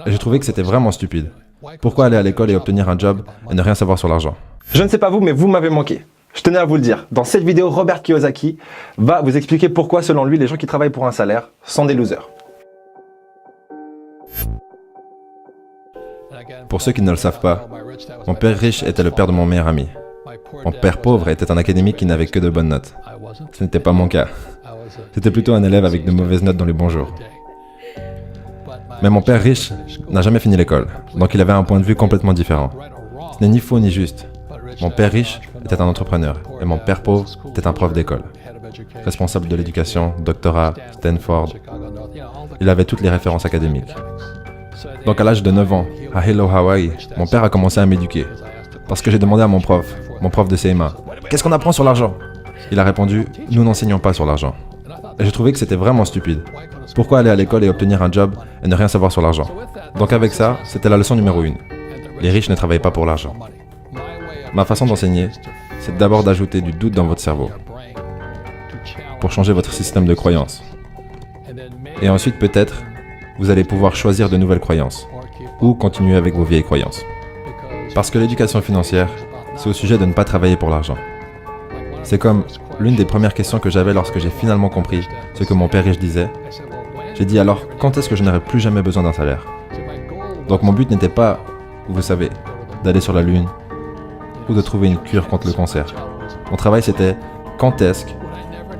Et j'ai trouvé que c'était vraiment stupide. Pourquoi aller à l'école et obtenir un job et ne rien savoir sur l'argent? Je ne sais pas vous, mais vous m'avez manqué. Je tenais à vous le dire. Dans cette vidéo, Robert Kiyosaki va vous expliquer pourquoi, selon lui, les gens qui travaillent pour un salaire sont des losers. Pour ceux qui ne le savent pas, mon père riche était le père de mon meilleur ami. Mon père pauvre était un académique qui n'avait que de bonnes notes. Ce n'était pas mon cas. J'étais plutôt un élève avec de mauvaises notes dans les bons jours. Mais mon père riche n'a jamais fini l'école, donc il avait un point de vue complètement différent. Ce n'est ni faux ni juste. Mon père riche était un entrepreneur, et mon père pauvre était un prof d'école. Responsable de l'éducation, doctorat, Stanford. Il avait toutes les références académiques. Donc à l'âge de 9 ans, à Hello Hawaii, mon père a commencé à m'éduquer. Parce que j'ai demandé à mon prof de CMA, « Qu'est-ce qu'on apprend sur l'argent ?» Il a répondu, « Nous n'enseignons pas sur l'argent. » Et j'ai trouvé que c'était vraiment stupide. Pourquoi aller à l'école et obtenir un job et ne rien savoir sur l'argent? Donc avec ça, c'était la leçon numéro 1. Les riches ne travaillent pas pour l'argent. Ma façon d'enseigner, c'est d'abord d'ajouter du doute dans votre cerveau pour changer votre système de croyances. Et ensuite, peut-être, vous allez pouvoir choisir de nouvelles croyances ou continuer avec vos vieilles croyances. Parce que l'éducation financière, c'est au sujet de ne pas travailler pour l'argent. C'est comme l'une des premières questions que j'avais lorsque j'ai finalement compris ce que mon père riche disait. J'ai dit alors, quand est-ce que je n'aurai plus jamais besoin d'un salaire? Donc mon but n'était pas, vous savez, d'aller sur la lune ou de trouver une cure contre le cancer. Mon travail c'était, quand est-ce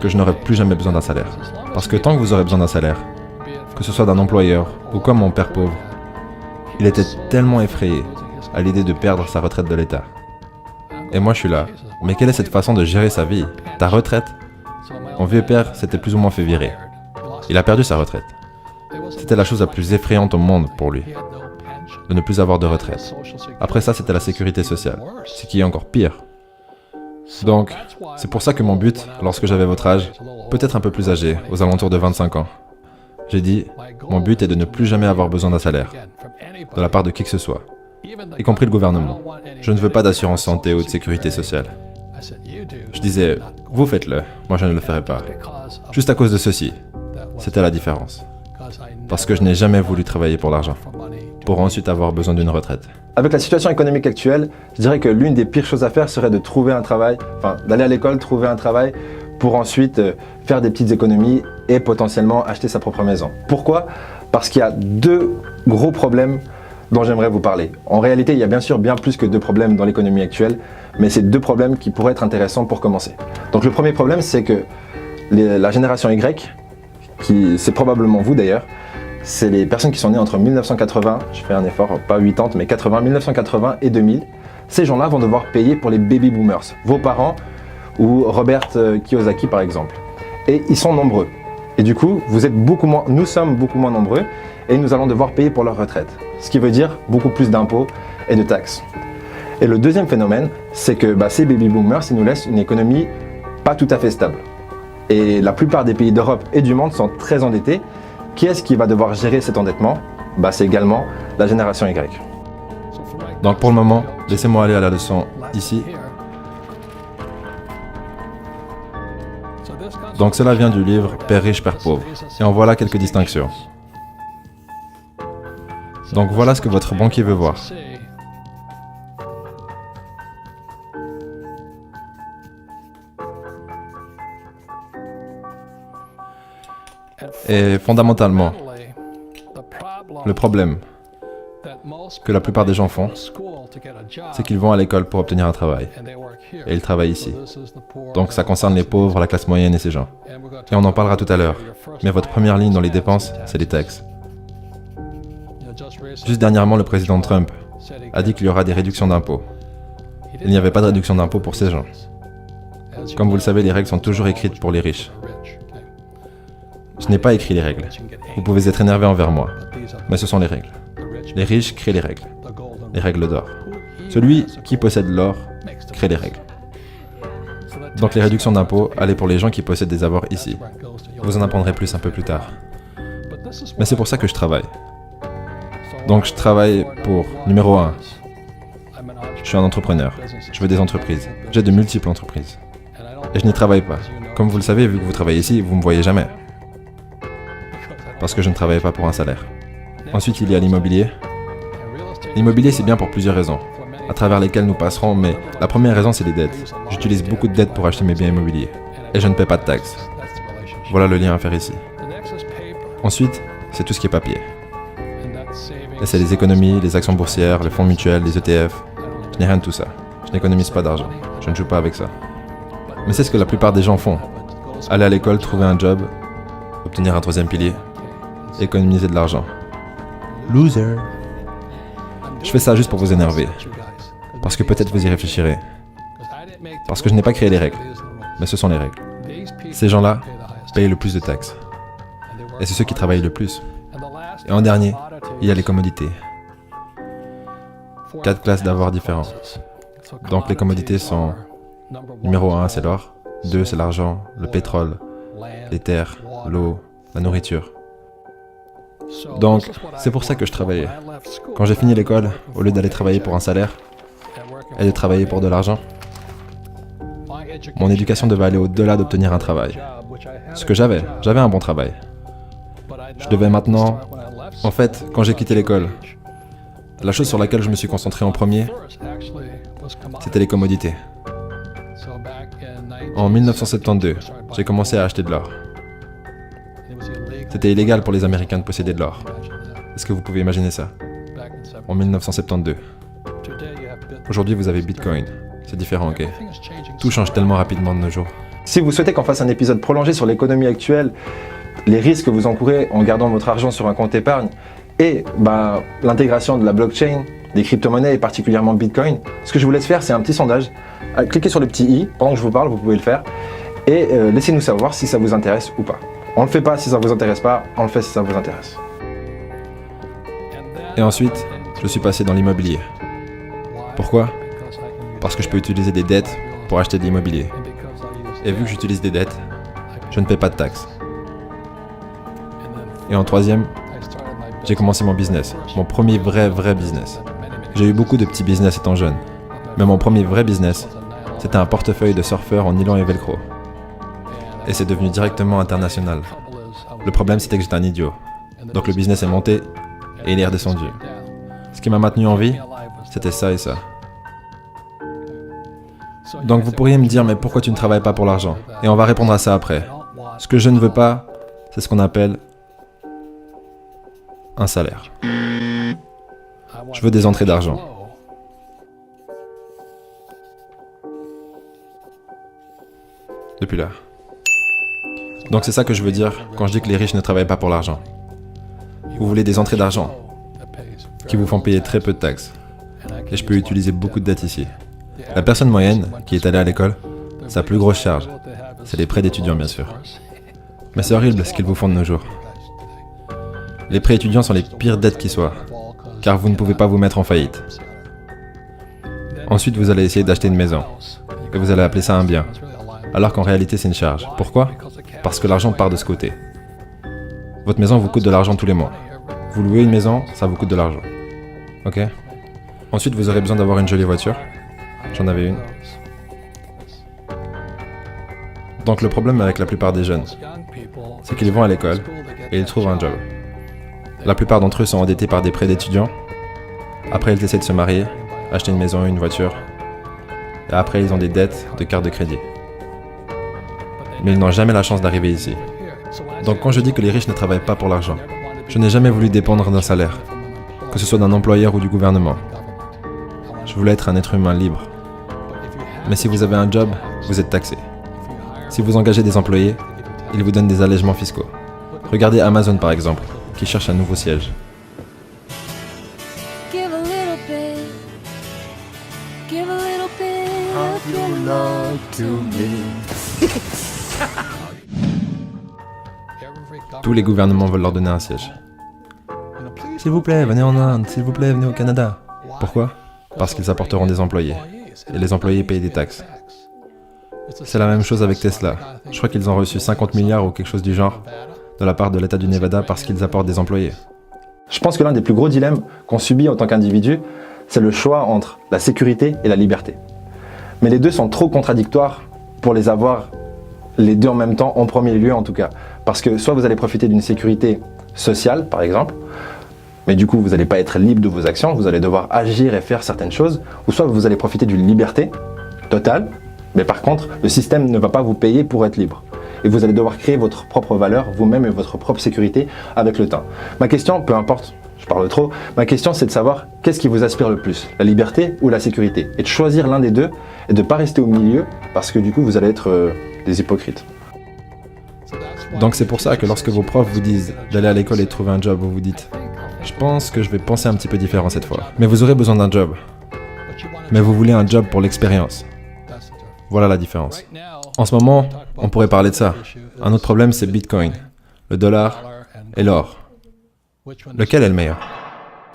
que je n'aurai plus jamais besoin d'un salaire? Parce que tant que vous aurez besoin d'un salaire, que ce soit d'un employeur ou comme mon père pauvre, il était tellement effrayé à l'idée de perdre sa retraite de l'État. Et moi je suis là, mais quelle est cette façon de gérer sa vie? Ta retraite? Mon vieux père s'était plus ou moins fait virer. Il a perdu sa retraite. C'était la chose la plus effrayante au monde pour lui, de ne plus avoir de retraite. Après ça, c'était la sécurité sociale, ce qui est encore pire. Donc, c'est pour ça que mon but, lorsque j'avais votre âge, peut-être un peu plus âgé, aux alentours de 25 ans, j'ai dit, mon but est de ne plus jamais avoir besoin d'un salaire, de la part de qui que ce soit, y compris le gouvernement. Je ne veux pas d'assurance santé ou de sécurité sociale. Je disais, vous faites-le, moi je ne le ferai pas. Juste à cause de ceci, c'était la différence. Parce que je n'ai jamais voulu travailler pour l'argent, pour ensuite avoir besoin d'une retraite. Avec la situation économique actuelle, je dirais que l'une des pires choses à faire serait de trouver un travail, d'aller à l'école, trouver un travail, pour ensuite faire des petites économies et potentiellement acheter sa propre maison. Pourquoi? Parce qu'il y a deux gros problèmes dont j'aimerais vous parler. En réalité, il y a bien sûr bien plus que deux problèmes dans l'économie actuelle, mais c'est deux problèmes qui pourraient être intéressants pour commencer. Donc le premier problème, c'est que la génération Y, c'est probablement vous d'ailleurs, c'est les personnes qui sont nées entre 1980, je fais un effort, pas 80, mais 1980 et 2000. Ces gens-là vont devoir payer pour les baby boomers, vos parents ou Robert Kiyosaki par exemple. Et ils sont nombreux. Et du coup, nous sommes beaucoup moins nombreux et nous allons devoir payer pour leur retraite. Ce qui veut dire beaucoup plus d'impôts et de taxes. Et le deuxième phénomène, c'est que ces baby boomers, ils nous laissent une économie pas tout à fait stable. Et la plupart des pays d'Europe et du monde sont très endettés. Qui est-ce qui va devoir gérer cet endettement? C'est également la génération Y. Donc pour le moment, laissez-moi aller à la leçon ici. Donc cela vient du livre Père riche, Père pauvre. Et en voilà quelques distinctions. Donc voilà ce que votre banquier veut voir. Et fondamentalement, le problème que la plupart des gens font, c'est qu'ils vont à l'école pour obtenir un travail. Et ils travaillent ici. Donc ça concerne les pauvres, la classe moyenne et ces gens. Et on en parlera tout à l'heure. Mais votre première ligne dans les dépenses, c'est les taxes. Juste dernièrement, le président Trump a dit qu'il y aura des réductions d'impôts. Il n'y avait pas de réduction d'impôts pour ces gens. Comme vous le savez, les règles sont toujours écrites pour les riches. Je n'ai pas écrit les règles. Vous pouvez être énervé envers moi, mais ce sont les règles. Les riches créent les règles d'or. Celui qui possède l'or crée les règles. Donc les réductions d'impôts allaient pour les gens qui possèdent des avoirs ici. Vous en apprendrez plus un peu plus tard. Mais c'est pour ça que je travaille. Donc je travaille pour, numéro 1, je suis un entrepreneur. Je veux des entreprises. J'ai de multiples entreprises. Et je n'y travaille pas. Comme vous le savez, vu que vous travaillez ici, vous ne me voyez jamais. Parce que je ne travaille pas pour un salaire. Ensuite, il y a l'immobilier. L'immobilier, c'est bien pour plusieurs raisons, à travers lesquelles nous passerons, mais la première raison, c'est les dettes. J'utilise beaucoup de dettes pour acheter mes biens immobiliers, et je ne paie pas de taxes. Voilà le lien à faire ici. Ensuite, c'est tout ce qui est papier. Et c'est les économies, les actions boursières, les fonds mutuels, les ETF. Je n'ai rien de tout ça. Je n'économise pas d'argent. Je ne joue pas avec ça. Mais c'est ce que la plupart des gens font. Aller à l'école, trouver un job, obtenir un troisième pilier, économiser de l'argent. Loser. Je fais ça juste pour vous énerver. Parce que peut-être vous y réfléchirez. Parce que je n'ai pas créé les règles. Mais ce sont les règles. Ces gens-là payent le plus de taxes. Et c'est ceux qui travaillent le plus. Et en dernier, il y a les commodités. 4 classes d'avoirs différents. Donc les commodités sont... Numéro 1, c'est l'or. 2, c'est l'argent, le pétrole, les terres, l'eau, la nourriture. Donc, c'est pour ça que je travaillais. Quand j'ai fini l'école, au lieu d'aller travailler pour un salaire et de travailler pour de l'argent, mon éducation devait aller au-delà d'obtenir un travail. Ce que j'avais un bon travail. Je devais maintenant... En fait, quand j'ai quitté l'école, la chose sur laquelle je me suis concentré en premier, c'était les commodités. En 1972, j'ai commencé à acheter de l'or. C'était illégal pour les Américains de posséder de l'or. Est-ce que vous pouvez imaginer ça? En 1972. Aujourd'hui, vous avez Bitcoin. C'est différent, ok? Tout change tellement rapidement de nos jours. Si vous souhaitez qu'on fasse un épisode prolongé sur l'économie actuelle, les risques que vous encourez en gardant votre argent sur un compte épargne et l'intégration de la blockchain, des crypto-monnaies et particulièrement Bitcoin, ce que je vous laisse faire, c'est un petit sondage. Cliquez sur le petit i, pendant que je vous parle, vous pouvez le faire, et laissez-nous savoir si ça vous intéresse ou pas. On ne le fait pas si ça ne vous intéresse pas, on le fait si ça vous intéresse. Et ensuite, je suis passé dans l'immobilier. Pourquoi? Parce que je peux utiliser des dettes pour acheter de l'immobilier. Et vu que j'utilise des dettes, je ne paie pas de taxes. Et en troisième, j'ai commencé mon business, mon premier vrai business. J'ai eu beaucoup de petits business étant jeune, mais mon premier vrai business, c'était un portefeuille de surfeurs en nylon et velcro. Et c'est devenu directement international. Le problème, c'était que j'étais un idiot. Donc le business est monté et il est redescendu. Ce qui m'a maintenu en vie, c'était ça et ça. Donc vous pourriez me dire, mais pourquoi tu ne travailles pas pour l'argent? Et on va répondre à ça après. Ce que je ne veux pas, c'est ce qu'on appelle un salaire. Je veux des entrées d'argent. Depuis là. Donc c'est ça que je veux dire quand je dis que les riches ne travaillent pas pour l'argent. Vous voulez des entrées d'argent qui vous font payer très peu de taxes. Et je peux utiliser beaucoup de dettes ici. La personne moyenne qui est allée à l'école, sa plus grosse charge, c'est les prêts d'étudiants bien sûr. Mais c'est horrible ce qu'ils vous font de nos jours. Les prêts étudiants sont les pires dettes qui soient, car vous ne pouvez pas vous mettre en faillite. Ensuite, vous allez essayer d'acheter une maison, et vous allez appeler ça un bien, alors qu'en réalité c'est une charge. Pourquoi? Parce que l'argent part de ce côté. Votre maison vous coûte de l'argent tous les mois. Vous louez une maison, ça vous coûte de l'argent. Ok? Ensuite, vous aurez besoin d'avoir une jolie voiture. J'en avais une. Donc le problème avec la plupart des jeunes, c'est qu'ils vont à l'école et ils trouvent un job. La plupart d'entre eux sont endettés par des prêts d'étudiants. Après, ils essaient de se marier, acheter une maison, une voiture. Et après, ils ont des dettes de carte de crédit. Mais ils n'ont jamais la chance d'arriver ici. Donc quand je dis que les riches ne travaillent pas pour l'argent, je n'ai jamais voulu dépendre d'un salaire, que ce soit d'un employeur ou du gouvernement. Je voulais être un être humain libre. Mais si vous avez un job, vous êtes taxé. Si vous engagez des employés, ils vous donnent des allègements fiscaux. Regardez Amazon par exemple, qui cherche un nouveau siège. Tous les gouvernements veulent leur donner un siège. S'il vous plaît, venez en Inde, s'il vous plaît, venez au Canada. Pourquoi? Parce qu'ils apporteront des employés. Et les employés payent des taxes. C'est la même chose avec Tesla. Je crois qu'ils ont reçu 50 milliards ou quelque chose du genre de la part de l'État du Nevada parce qu'ils apportent des employés. Je pense que l'un des plus gros dilemmes qu'on subit en tant qu'individu, c'est le choix entre la sécurité et la liberté. Mais les deux sont trop contradictoires pour les avoir les deux en même temps, en premier lieu en tout cas. Parce que soit vous allez profiter d'une sécurité sociale, par exemple, mais du coup vous n'allez pas être libre de vos actions, vous allez devoir agir et faire certaines choses, ou soit vous allez profiter d'une liberté totale, mais par contre le système ne va pas vous payer pour être libre. Et vous allez devoir créer votre propre valeur, vous-même et votre propre sécurité avec le temps. Ma question, peu importe, je parle trop, ma question c'est de savoir qu'est-ce qui vous aspire le plus, la liberté ou la sécurité, et de choisir l'un des deux et de ne pas rester au milieu parce que du coup vous allez être des hypocrites. Donc c'est pour ça que lorsque vos profs vous disent d'aller à l'école et de trouver un job, vous vous dites « Je pense que je vais penser un petit peu différent cette fois. » Mais vous aurez besoin d'un job. Mais vous voulez un job pour l'expérience. Voilà la différence. En ce moment, on pourrait parler de ça. Un autre problème, c'est Bitcoin, le dollar et l'or. Lequel est le meilleur?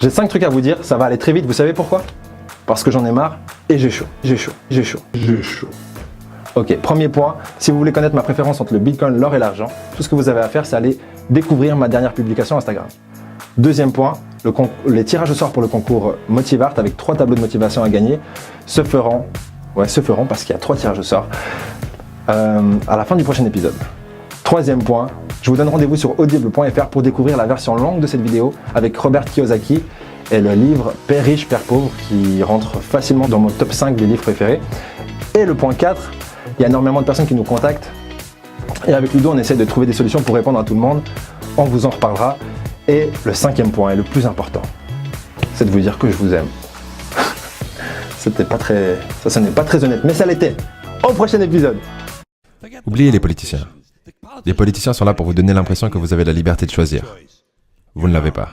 J'ai 5 trucs à vous dire, ça va aller très vite, vous savez pourquoi? Parce que j'en ai marre et j'ai chaud. Ok, premier point, si vous voulez connaître ma préférence entre le Bitcoin, l'or et l'argent, tout ce que vous avez à faire, c'est aller découvrir ma dernière publication Instagram. Deuxième point, les tirages au sort pour le concours Motivart avec 3 tableaux de motivation à gagner se feront parce qu'il y a 3 tirages au sort à la fin du prochain épisode. Troisième point, je vous donne rendez-vous sur audible.fr pour découvrir la version longue de cette vidéo avec Robert Kiyosaki et le livre Père riche, Père pauvre qui rentre facilement dans mon top 5 des livres préférés. Et le point 4, il y a énormément de personnes qui nous contactent et avec Ludo on essaie de trouver des solutions pour répondre à tout le monde. On vous en reparlera. Et le 5e point et le plus important, c'est de vous dire que je vous aime. Ça n'est pas très honnête, mais ça l'était. Au prochain épisode. Oubliez les politiciens. Les politiciens sont là pour vous donner l'impression que vous avez la liberté de choisir. Vous ne l'avez pas.